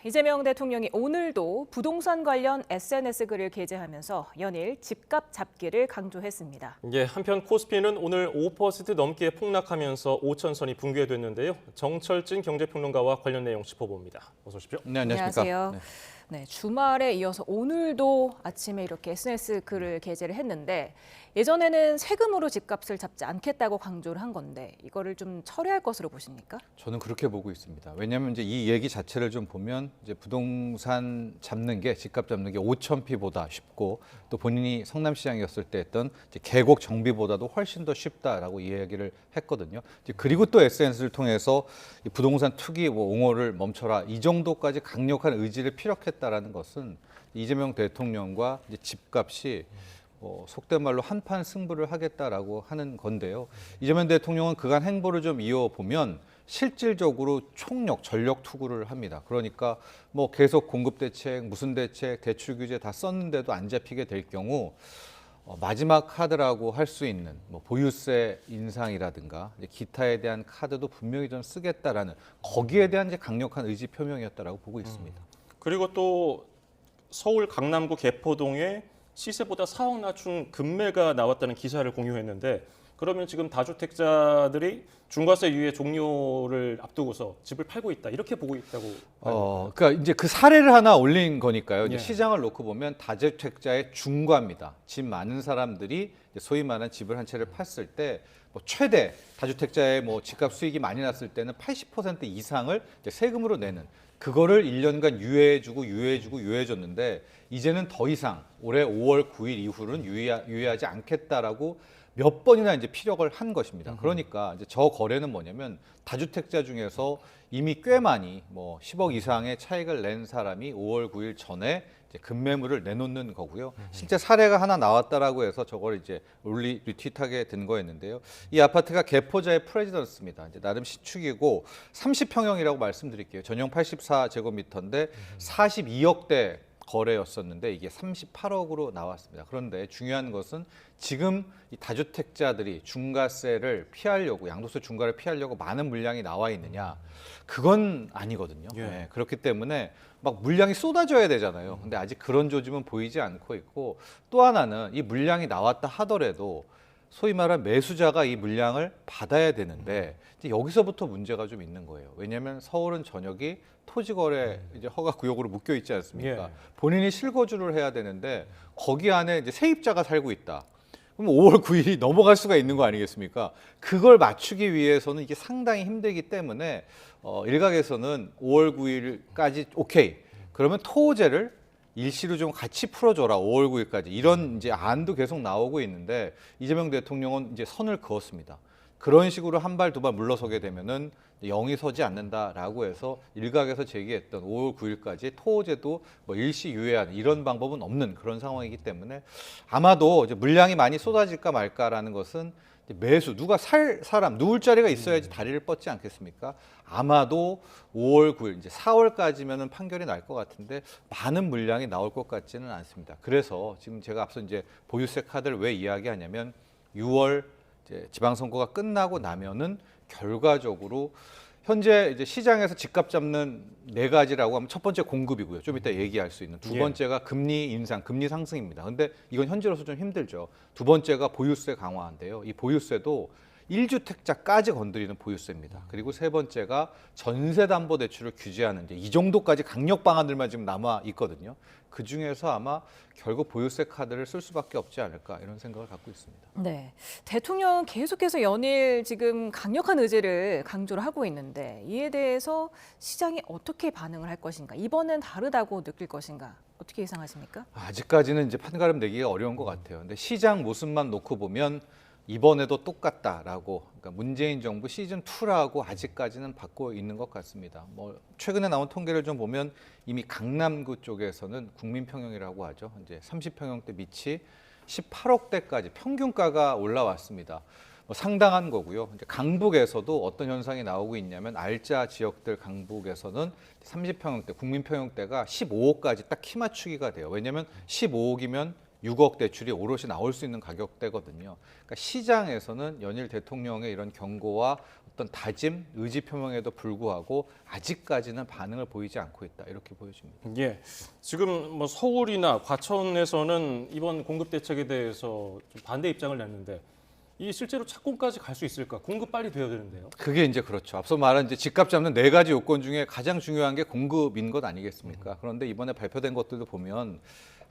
이재명 대통령이 오늘도 부동산 관련 SNS 글을 게재하면서 연일 집값 잡기를 강조했습니다. 한편 코스피는 오늘 5% 넘게 폭락하면서 5천선이 붕괴됐는데요. 정철진 경제평론가와 관련 내용 짚어봅니다. 어서 오십시오. 네, 안녕하십니까. 안녕하세요. 네, 주말에 이어서 오늘도 아침에 이렇게 SNS 글을 게재를 했는데 예전에는 세금으로 집값을 잡지 않겠다고 강조를 한 건데 이거를 좀 철회할 것으로 보십니까? 저는 그렇게 보고 있습니다. 왜냐하면 이제 이 얘기 자체를 좀 보면 이제 부동산 잡는 게 집값 잡는 게 5,000피보다 쉽고 또 본인이 성남시장이었을 때 했던 이제 계곡 정비보다도 훨씬 더 쉽다라고 이야기를 했거든요. 그리고 또 SNS를 통해서 이 부동산 투기 옹호를 멈춰라 이 정도까지 강력한 의지를 피력했다라는 것은 이재명 대통령과 이제 집값이 속된 말로 한판 승부를 하겠다라고 하는 건데요. 이재명 대통령은 그간 행보를 좀 이어보면 실질적으로 총력, 전력 투구를 합니다. 그러니까 뭐 계속 공급 대책, 무슨 대책, 대출 규제 다 썼는데도 안 잡히게 될 경우 마지막 카드라고 할 수 있는 뭐 보유세 인상이라든가 기타에 대한 카드도 분명히 좀 쓰겠다라는 거기에 대한 이제 강력한 의지 표명이었다라고 보고 있습니다. 그리고 또 서울 강남구 개포동에 시세보다 4억 낮춘 급매가 나왔다는 기사를 공유했는데 그러면 지금 다주택자들이 중과세 유예 종료를 앞두고서 집을 팔고 있다 이렇게 보고 있다고. 그러니까 이제 그 사례를 하나 올린 거니까요. 이제 예. 시장을 놓고 보면 다주택자의 중과입니다. 집 많은 사람들이 소위 말하는 집을 한 채를 팠을 때 뭐 최대 다주택자의 뭐 집값 수익이 많이 났을 때는 80% 이상을 이제 세금으로 내는 그거를 1년간 유예해줬는데 이제는 더 이상 올해 5월 9일 이후로는 유예하지 않겠다라고 몇 번이나 이제 피력을 한 것입니다. 그러니까 이제 저 거래는 뭐냐면 다주택자 중에서 이미 꽤 많이 뭐 10억 이상의 차익을 낸 사람이 5월 9일 전에 이제 급매물을 내놓는 거고요. 실제 사례가 하나 나왔다라고 해서 저걸 이제 리트윗하게 된 거였는데요. 이 아파트가 개포자의 프레지던스입니다. 이제 나름 신축이고 30평형이라고 말씀드릴게요. 전용 84제곱미터인데 42억대 거래였었는데 이게 38억으로 나왔습니다. 그런데 중요한 것은 지금 이 다주택자들이 중과세를 피하려고 양도세 중과를 피하려고 많은 물량이 나와 있느냐 그건 아니거든요. 예. 네, 그렇기 때문에 막 물량이 쏟아져야 되잖아요. 근데 아직 그런 조짐은 보이지 않고 있고 또 하나는 이 물량이 나왔다 하더라도 소위 말하는 매수자가 이 물량을 받아야 되는데 이제 여기서부터 문제가 좀 있는 거예요. 왜냐하면 서울은 전역이 토지거래 이제 허가 구역으로 묶여 있지 않습니까? 예. 본인이 실거주를 해야 되는데 거기 안에 이제 세입자가 살고 있다. 그럼 5월 9일이 넘어갈 수가 있는 거 아니겠습니까? 그걸 맞추기 위해서는 이게 상당히 힘들기 때문에 일각에서는 5월 9일까지 오케이. 그러면 토호제를 일시로 좀 같이 풀어줘라 5월 9일까지 이런 이제 안도 계속 나오고 있는데 이재명 대통령은 이제 선을 그었습니다. 그런 식으로 한 발 두 발 물러서게 되면은 영이 서지 않는다라고 해서 일각에서 제기했던 5월 9일까지 토호제도 뭐 일시 유예하는 이런 방법은 없는 그런 상황이기 때문에 아마도 이제 물량이 많이 쏟아질까 말까라는 것은 매수 누가 살 사람 누울 자리가 있어야지 다리를 뻗지 않겠습니까? 아마도 5월 9일 이제 4월까지면은 판결이 날 것 같은데 많은 물량이 나올 것 같지는 않습니다. 그래서 지금 제가 앞서 이제 보유세 카드를 왜 이야기하냐면 6월 이제 지방선거가 끝나고 나면은 결과적으로 현재 이제 시장에서 집값 잡는 네 가지라고 하면 첫 번째 공급이고요. 좀 이따 얘기할 수 있는. 두 번째가 금리 인상, 금리 상승입니다. 근데 이건 현재로서 좀 힘들죠. 두 번째가 보유세 강화인데요. 이 보유세도 1주택자까지 건드리는 보유세입니다. 그리고 세 번째가 전세담보대출을 규제하는 이제 이 정도까지 강력 방안들만 지금 남아 있거든요. 그 중에서 아마 결국 보유세 카드를 쓸 수밖에 없지 않을까 이런 생각을 갖고 있습니다. 네, 대통령은 계속해서 연일 지금 강력한 의지를 강조를 하고 있는데 이에 대해서 시장이 어떻게 반응을 할 것인가? 이번엔 다르다고 느낄 것인가? 어떻게 예상하십니까? 아직까지는 이제 판가름 내기가 어려운 것 같아요. 근데 시장 모습만 놓고 보면 이번에도 똑같다라고 그러니까 문재인 정부 시즌 2라고 아직까지는 받고 있는 것 같습니다. 뭐 최근에 나온 통계를 좀 보면 이미 강남구 쪽에서는 국민평형이라고 하죠. 이제 30평형대 밑이 18억대까지 평균가가 올라왔습니다. 뭐 상당한 거고요. 이제 강북에서도 어떤 현상이 나오고 있냐면 알짜 지역들 강북에서는 30평형대 국민평형대가 15억까지 딱 키 맞추기가 돼요. 왜냐하면 15억이면 6억 대출이 오롯이 나올 수 있는 가격대거든요. 그러니까 시장에서는 연일 대통령의 이런 경고와 어떤 다짐, 의지 표명에도 불구하고 아직까지는 반응을 보이지 않고 있다. 이렇게 보여집니다. 예, 지금 뭐 서울이나 과천에서는 이번 공급 대책에 대해서 좀 반대 입장을 냈는데 이 실제로 착공까지 갈 수 있을까? 공급 빨리 돼야 되는데요. 그게 이제 그렇죠. 앞서 말한 이제 집값 잡는 네 가지 요건 중에 가장 중요한 게 공급인 것 아니겠습니까? 그런데 이번에 발표된 것들도 보면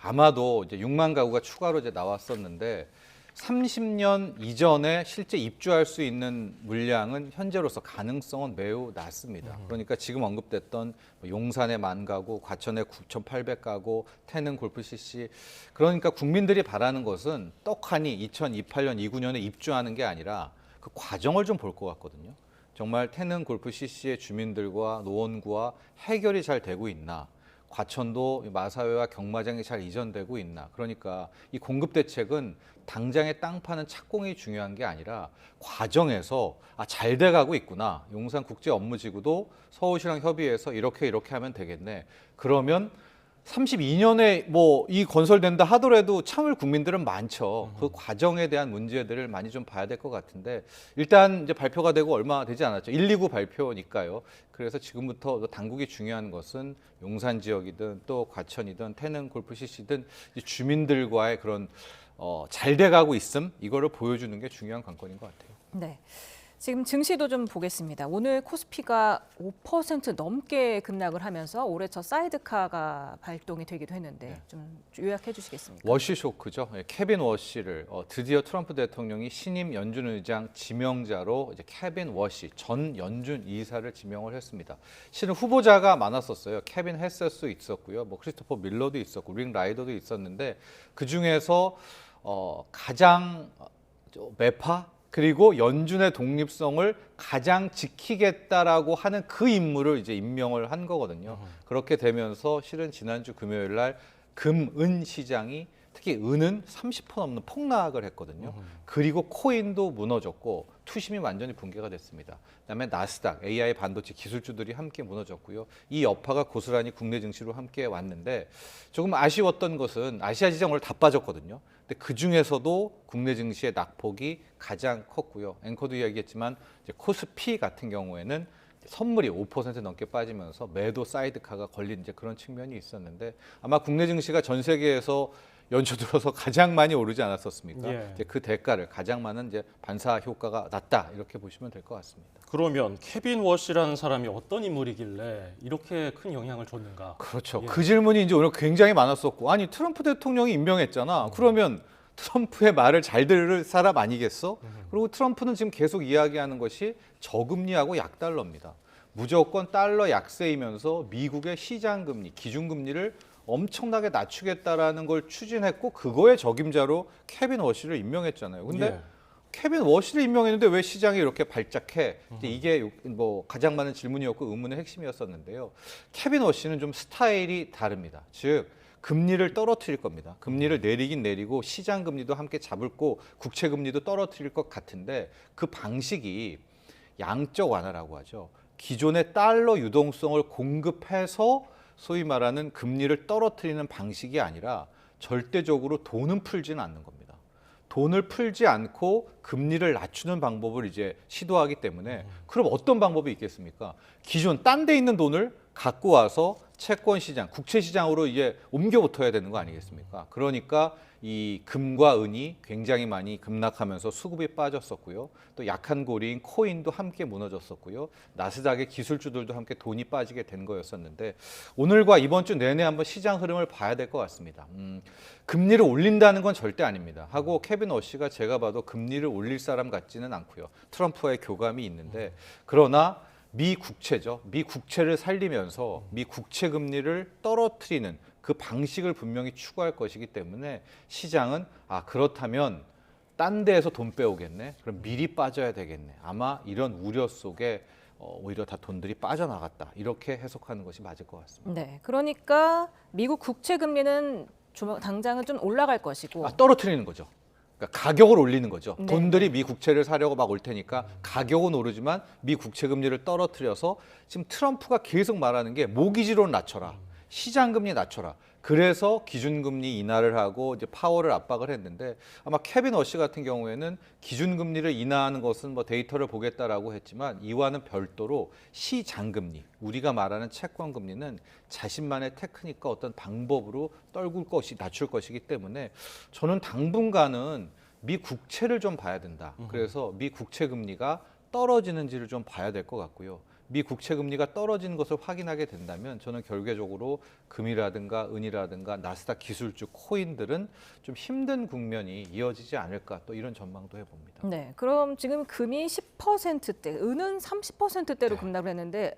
아마도 이제 6만 가구가 추가로 이제 나왔었는데 30년 이전에 실제 입주할 수 있는 물량은 현재로서 가능성은 매우 낮습니다. 그러니까 지금 언급됐던 용산의 10,000 가구, 과천의 9,800 가구, 태릉 골프 CC 그러니까 국민들이 바라는 것은 떡하니 2028년, 29년에 입주하는 게 아니라 그 과정을 좀 볼 것 같거든요. 정말 태릉 골프 CC의 주민들과 노원구와 해결이 잘 되고 있나? 과천도 마사회와 경마장이 잘 이전되고 있나? 그러니까 이 공급 대책은 당장의 땅 파는 착공이 중요한 게 아니라 과정에서 잘 돼가고 있구나. 용산국제업무지구도 서울시랑 협의해서 이렇게 하면 되겠네. 그러면 32년에 뭐 이 건설된다 하더라도 참을 국민들은 많죠. 그 과정에 대한 문제들을 많이 좀 봐야 될 것 같은데 일단 이제 발표가 되고 얼마 되지 않았죠. 129 발표니까요. 그래서 지금부터 당국이 중요한 것은 용산 지역이든 또 과천이든 태릉 골프 CC든 주민들과의 그런 잘 돼가고 있음 이거를 보여주는 게 중요한 관건인 것 같아요. 네. 지금 증시도 좀 보겠습니다. 오늘 코스피가 5% 넘게 급락을 하면서 올해 첫 사이드카가 발동이 되기도 했는데 좀 요약해 주시겠습니까? 워시 쇼크죠. 케빈 워시를 드디어 트럼프 대통령이 신임 연준 의장 지명자로 이제 케빈 워시 전 연준 이사를 지명을 했습니다. 실은 후보자가 많았었어요. 케빈 헤세스 있었고요. 뭐 크리스토퍼 밀러도 있었고 릭 라이더도 있었는데 그 중에서 가장 매파 그리고 연준의 독립성을 가장 지키겠다라고 하는 그 인물을 이제 임명을 한 거거든요. 그렇게 되면서 실은 지난주 금요일 날 금은 시장이 특히 은은 30% 넘는 폭락을 했거든요. 그리고 코인도 무너졌고 투심이 완전히 붕괴가 됐습니다. 그다음에 나스닥, AI 반도체 기술주들이 함께 무너졌고요. 이 여파가 고스란히 국내 증시로 함께 왔는데 조금 아쉬웠던 것은 아시아 시장 오늘 다 빠졌거든요. 근데 그 중에서도 국내 증시의 낙폭이 가장 컸고요. 앵커도 이야기했지만 이제 코스피 같은 경우에는 선물이 5% 넘게 빠지면서 매도 사이드카가 걸린 이제 그런 측면이 있었는데 아마 국내 증시가 전 세계에서 연초 들어서 가장 많이 오르지 않았었습니까? 예. 이제 그 대가를 가장 많은 이제 반사 효과가 났다 이렇게 보시면 될 것 같습니다. 그러면 케빈 워시라는 사람이 어떤 인물이길래 이렇게 큰 영향을 줬는가? 그렇죠. 예. 그 질문이 이제 오늘 굉장히 많았었고 아니 트럼프 대통령이 임명했잖아. 그러면 트럼프의 말을 잘 들을 사람 아니겠어? 그리고 트럼프는 지금 계속 이야기하는 것이 저금리하고 약달러입니다. 무조건 달러 약세이면서 미국의 시장금리, 기준금리를 엄청나게 낮추겠다라는 걸 추진했고 그거에 적임자로 케빈 워시를 임명했잖아요. 근데 예. 케빈 워시를 임명했는데 왜 시장이 이렇게 발작해? 이제 이게 뭐 가장 많은 질문이었고 의문의 핵심이었었는데요. 케빈 워시는 좀 스타일이 다릅니다. 즉 금리를 떨어뜨릴 겁니다. 금리를 내리긴 내리고 시장 금리도 함께 잡을 거, 국채 금리도 떨어뜨릴 것 같은데 그 방식이 양적 완화라고 하죠. 기존의 달러 유동성을 공급해서 소위 말하는 금리를 떨어뜨리는 방식이 아니라 절대적으로 돈은 풀지는 않는 겁니다. 돈을 풀지 않고 금리를 낮추는 방법을 이제 시도하기 때문에 그럼 어떤 방법이 있겠습니까? 기존 딴 데 있는 돈을 갖고 와서 채권 시장, 국채 시장으로 이제 옮겨 붙어야 되는 거 아니겠습니까? 그러니까 이 금과 은이 굉장히 많이 급락하면서 수급이 빠졌었고요. 또 약한 고리인 코인도 함께 무너졌었고요. 나스닥의 기술주들도 함께 돈이 빠지게 된 거였었는데 오늘과 이번 주 내내 한번 시장 흐름을 봐야 될 것 같습니다. 금리를 올린다는 건 절대 아닙니다. 하고 케빈 워시가 제가 봐도 금리를 올릴 사람 같지는 않고요. 트럼프와의 교감이 있는데 그러나 미 국채죠. 미 국채를 살리면서 미 국채 금리를 떨어뜨리는 그 방식을 분명히 추구할 것이기 때문에 시장은 그렇다면 딴 데에서 돈 빼오겠네. 그럼 미리 빠져야 되겠네. 아마 이런 우려 속에 오히려 다 돈들이 빠져나갔다. 이렇게 해석하는 것이 맞을 것 같습니다. 네, 그러니까 미국 국채 금리는 당장은 좀 올라갈 것이고 떨어뜨리는 거죠. 그러니까 가격을 올리는 거죠. 네. 돈들이 미 국채를 사려고 막 올 테니까 가격은 오르지만 미 국채 금리를 떨어뜨려서 지금 트럼프가 계속 말하는 게 모기지론 낮춰라. 시장금리 낮춰라. 그래서 기준금리 인하를 하고 이제 파월을 압박을 했는데 아마 케빈 워시 같은 경우에는 기준금리를 인하하는 것은 뭐 데이터를 보겠다라고 했지만 이와는 별도로 시장금리, 우리가 말하는 채권금리는 자신만의 테크닉과 어떤 방법으로 낮출 것이기 때문에 저는 당분간은 미 국채를 좀 봐야 된다. 그래서 미 국채 금리가 떨어지는지를 좀 봐야 될 것 같고요. 미 국채 금리가 떨어지는 것을 확인하게 된다면 저는 결과적으로 금이라든가 은이라든가 나스닥 기술주 코인들은 좀 힘든 국면이 이어지지 않을까 또 이런 전망도 해봅니다. 네, 그럼 지금 금이 10%대, 은은 30%대로 네. 급락을 했는데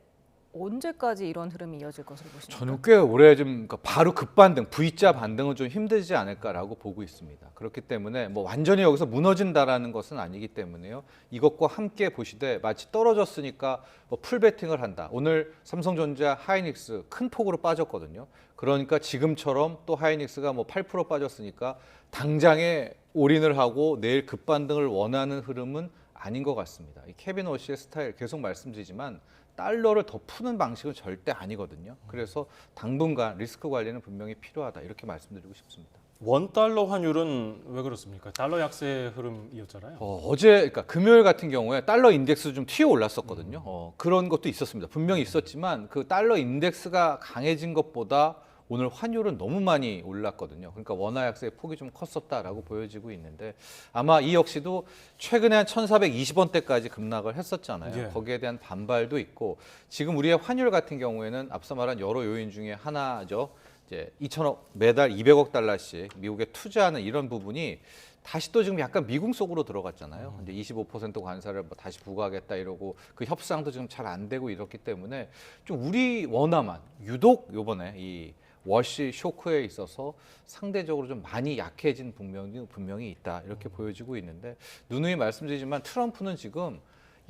언제까지 이런 흐름이 이어질 것으로 보십니까? 저는 꽤 오래 좀 그러니까 바로 급반등, V자 반등은 좀 힘들지 않을까라고 보고 있습니다. 그렇기 때문에 뭐 완전히 여기서 무너진다라는 것은 아니기 때문에요. 이것과 함께 보시되 마치 떨어졌으니까 뭐 풀베팅을 한다. 오늘 삼성전자, 하이닉스 큰 폭으로 빠졌거든요. 그러니까 지금처럼 또 하이닉스가 뭐 8% 빠졌으니까 당장에 올인을 하고 내일 급반등을 원하는 흐름은 아닌 것 같습니다. 이 케빈 워시의 스타일 계속 말씀드리지만 달러를 더 푸는 방식은 절대 아니거든요. 그래서 당분간 리스크 관리는 분명히 필요하다 이렇게 말씀드리고 싶습니다. 원달러 환율은 왜 그렇습니까? 달러 약세 흐름이었잖아요. 어제 그러니까 금요일 같은 경우에 달러 인덱스 좀 튀어 올랐었거든요. 그런 것도 있었습니다. 분명히 있었지만 그 달러 인덱스가 강해진 것보다 오늘 환율은 너무 많이 올랐거든요. 그러니까 원화 약세의 폭이 좀 컸었다라고 보여지고 있는데 아마 이 역시도 최근에 한 1,420원대까지 급락을 했었잖아요. 예. 거기에 대한 반발도 있고 지금 우리의 환율 같은 경우에는 앞서 말한 여러 요인 중에 하나죠. 이제 2천억 매달 200억 달러씩 미국에 투자하는 이런 부분이 다시 또 지금 약간 미궁 속으로 들어갔잖아요. 이제 25% 관세를 뭐 다시 부과하겠다 이러고 그 협상도 지금 잘 안 되고 이렇기 때문에 좀 우리 원화만 유독 요번에 이 워시 쇼크에 있어서 상대적으로 좀 많이 약해진 분명히 있다 이렇게 보여지고 있는데 누누이 말씀드리지만 트럼프는 지금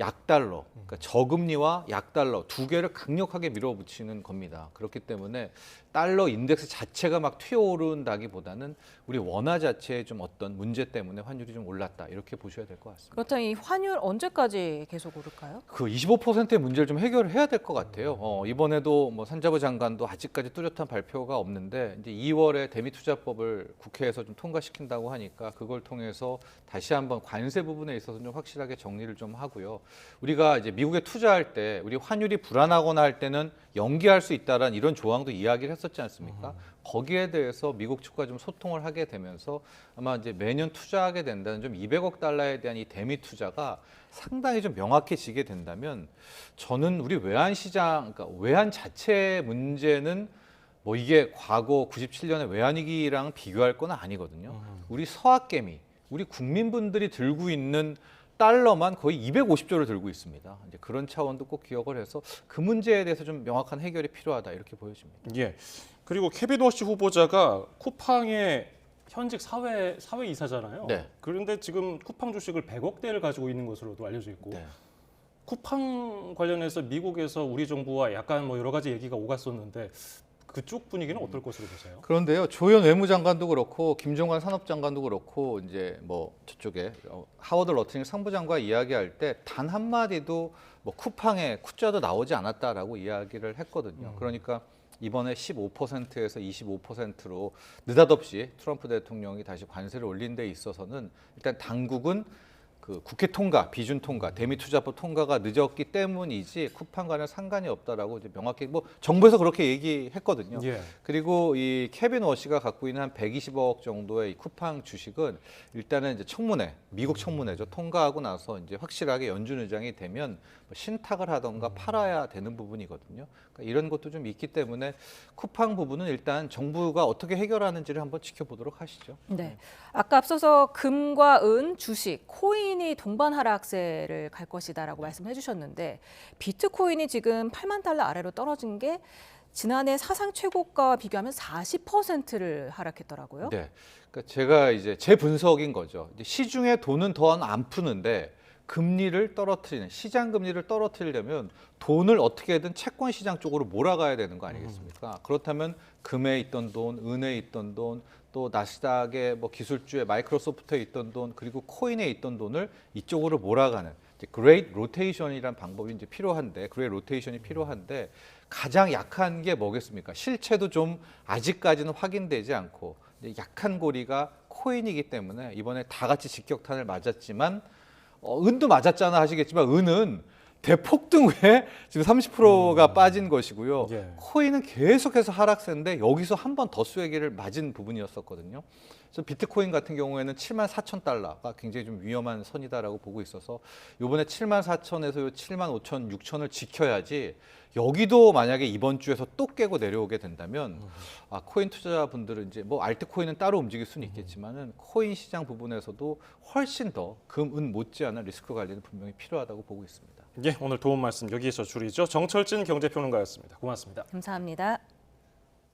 약달러, 그러니까 저금리와 약달러 두 개를 강력하게 밀어붙이는 겁니다. 그렇기 때문에 달러 인덱스 자체가 막 튀어오른다기보다는 우리 원화 자체의 좀 어떤 문제 때문에 환율이 좀 올랐다 이렇게 보셔야 될 것 같습니다. 그렇다면 이 환율 언제까지 계속 오를까요? 그 25%의 문제를 좀 해결을 해야 될 것 같아요. 이번에도 뭐 산자부 장관도 아직까지 뚜렷한 발표가 없는데 이제 2월에 대미투자법을 국회에서 좀 통과시킨다고 하니까 그걸 통해서 다시 한번 관세 부분에 있어서 좀 확실하게 정리를 좀 하고요. 우리가 이제 미국에 투자할 때 우리 환율이 불안하거나 할 때는 연기할 수 있다라는 이런 조항도 이야기를 했었지 않습니까? 거기에 대해서 미국 측과 좀 소통을 하게 되면서 아마 이제 매년 투자하게 된다는 좀 200억 달러에 대한 이 대미 투자가 상당히 좀 명확해지게 된다면 저는 우리 외환 시장, 그러니까 외환 자체의 문제는 뭐 이게 과거 97년의 외환위기랑 비교할 건 아니거든요. 우리 서학개미, 우리 국민분들이 들고 있는 달러만 거의 250조를 들고 있습니다. 이제 그런 차원도 꼭 기억을 해서 그 문제에 대해서 좀 명확한 해결이 필요하다 이렇게 보여집니다. 예. 그리고 케빈 워시 후보자가 쿠팡의 현직 사회이사잖아요. 네. 그런데 지금 쿠팡 주식을 100억대를 가지고 있는 것으로도 알려져 있고 네. 쿠팡 관련해서 미국에서 우리 정부와 약간 뭐 여러 가지 얘기가 오갔었는데 그쪽 분위기는 어떨 것으로 보세요? 그런데요, 조현 외무장관도 그렇고 김종관 산업장관도 그렇고 이제 뭐 저쪽에 하워드 러트닝 상부장과 이야기할 때 단 한마디도 뭐 쿠팡에 쿠자도 나오지 않았다라고 이야기를 했거든요. 그러니까 이번에 15%에서 25%로 느닷없이 트럼프 대통령이 다시 관세를 올린 데 있어서는 일단 당국은 그 국회 통과, 비준 통과, 대미투자법 통과가 늦었기 때문이지 쿠팡과는 상관이 없다라고 이제 명확히 뭐 정부에서 그렇게 얘기했거든요. 예. 그리고 이 케빈 워시가 갖고 있는 한 120억 정도의 이 쿠팡 주식은 일단은 이제 청문회, 미국 청문회죠. 통과하고 나서 이제 확실하게 연준 의장이 되면 뭐 신탁을 하던가 팔아야 되는 부분이거든요. 그러니까 이런 것도 좀 있기 때문에 쿠팡 부분은 일단 정부가 어떻게 해결하는지를 한번 지켜보도록 하시죠. 네. 아까 앞서서 금과 은, 주식, 코인이 동반 하락세를 갈 것이다라고 말씀해 주셨는데 비트코인이 지금 8만 달러 아래로 떨어진 게 지난해 사상 최고가와 비교하면 40%를 하락했더라고요. 네. 그러니까 제가 이제 제 분석인 거죠. 이제 시중에 돈은 더 안 푸는데 금리를 떨어뜨리는 시장 금리를 떨어뜨리려면 돈을 어떻게든 채권 시장 쪽으로 몰아가야 되는 거 아니겠습니까? 그렇다면 금에 있던 돈, 은에 있던 돈, 또 나스닥의 뭐 기술주의 마이크로소프트에 있던 돈, 그리고 코인에 있던 돈을 이쪽으로 몰아가는 그레이트 로테이션이라는 방법이 이제 필요한데, 그레이트 로테이션이 필요한데 가장 약한 게 뭐겠습니까? 실체도 좀 아직까지는 확인되지 않고 약한 고리가 코인이기 때문에 이번에 다 같이 직격탄을 맞았지만 은도 맞았잖아 하시겠지만 은은 대폭등 후에 지금 30%가 빠진 것이고요. 예. 코인은 계속해서 하락세인데 여기서 한 번 더 수혜기를 맞은 부분이었었거든요. 그래서 비트코인 같은 경우에는 74,000달러가 굉장히 좀 위험한 선이다라고 보고 있어서 이번에 74,000에서 75,000, 6,000을 지켜야지 여기도 만약에 이번 주에서 또 깨고 내려오게 된다면 코인 투자자분들은 이제 뭐 알트코인은 따로 움직일 수는 있겠지만은 코인 시장 부분에서도 훨씬 더 금, 은 못지않은 리스크 관리는 분명히 필요하다고 보고 있습니다. 예, 오늘 도움 말씀 여기에서 줄이죠. 정철진 경제평론가였습니다. 고맙습니다. 감사합니다.